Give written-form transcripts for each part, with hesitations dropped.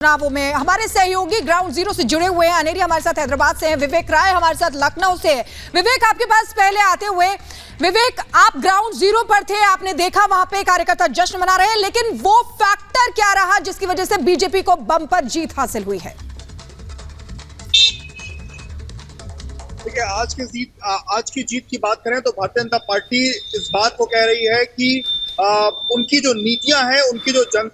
चुनावों में हमारे सहयोगी ग्राउंड जीरो से जुड़े हुए हैं। अनेरी हमारे साथ हैदराबाद से हैं, विवेक राय हमारे साथ लखनऊ से है। विवेक, आपके पास पहले आते हुए, विवेक आप ग्राउंड जीरो पर थे, आपने देखा वहां पे कार्यकर्ता जश्न मना रहे हैं, लेकिन वो फैक्टर क्या रहा जिसकी वजह से बीजेपी को बम्पर जीत हासिल हुई है? देखिए, आज की जीत की बात करें तो भारतीय जनता पार्टी इस बात को कह रही है कि उनकी जो नीतियां हैं, उनकी जो जन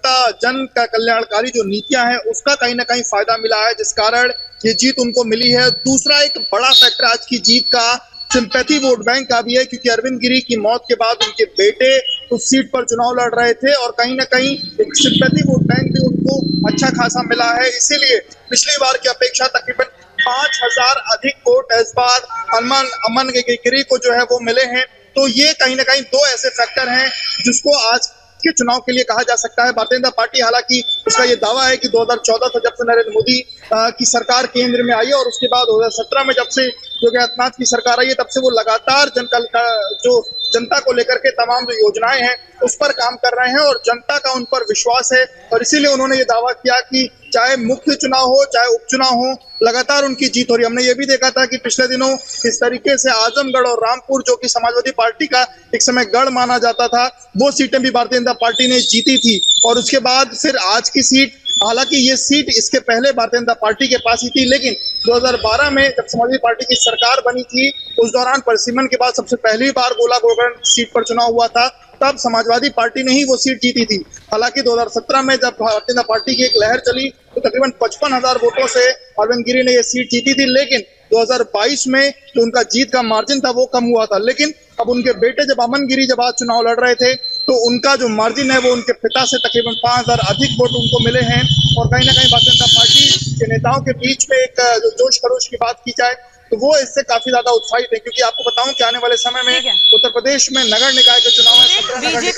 का कल्याणकारी जो नीतियां हैं, उसका कहीं ना कहीं फायदा मिला है, जिस कारण ये जीत उनको मिली है। दूसरा एक बड़ा फैक्टर आज की जीत का सिंपैथी वोट बैंक का भी है, क्योंकि अरविंद गिरी की मौत के बाद उनके बेटे उस सीट पर चुनाव लड़ रहे थे और कहीं ना कहीं एक सिंपैथी वोट बैंक भी उनको अच्छा खासा मिला है। इसीलिए पिछली बार की अपेक्षा तकरीबन 5,000 अधिक वोट इस बार अमन गिरी को जो है वो मिले हैं। तो ये कहीं ना कहीं दो ऐसे फैक्टर हैं जिसको आज के चुनाव के लिए कहा जा सकता है। भारतीय जनता पार्टी हालांकि उसका ये दावा है कि 2014 से जब से नरेंद्र मोदी की सरकार केंद्र में आई है और उसके बाद 2017 में जब से योगी आदित्यनाथ की सरकार आई है, तब से वो लगातार जो जनता को लेकर के तमाम जो योजनाएं हैं उस पर काम कर रहे हैं और जनता का उन पर विश्वास है। और इसीलिए उन्होंने ये दावा किया कि चाहे मुख्य चुनाव हो चाहे उपचुनाव हो, लगातार उनकी जीत हो रही है। हमने ये भी देखा था कि पिछले दिनों इस तरीके से आजमगढ़ और रामपुर, जो कि समाजवादी पार्टी का एक समय गढ़ माना जाता था, वो सीटें भी भारतीय जनता पार्टी ने जीती थी। और उसके बाद फिर आज की सीट, हालांकि ये सीट इसके पहले भारतीय जनता पार्टी के पास ही थी, लेकिन 2012 में जब समाजवादी पार्टी की सरकार बनी थी, उस दौरान परिसीमन के बाद सबसे पहली बार गोला गोगरण सीट पर चुनाव हुआ था, तब समाजवादी पार्टी ने ही वो सीट जीती थी। हालांकि 2017 में जब भारतीय जनता पार्टी की एक लहर चली तो तकरीबन 55,000 वोटों से अरविंद गिरी ने ये सीट जीती थी, लेकिन 2022 में जो उनका जीत का मार्जिन था वो कम हुआ था। लेकिन अब उनके बेटे जब अमन गिरी जब आज चुनाव लड़ रहे थे तो उनका जो मार्जिन है वो उनके पिता से तकरीबन 5,000 अधिक वोट उनको मिले हैं। और कहीं ना कहीं भारतीय जनता पार्टी के नेताओं के बीच में एक जो जोश खरोश की बात की जाए तो वो इससे काफी ज्यादा उत्साहित है, क्योंकि आपको बताऊं कि आने वाले समय में उत्तर प्रदेश में नगर निकाय के चुनाव है, 17 नगर निकाय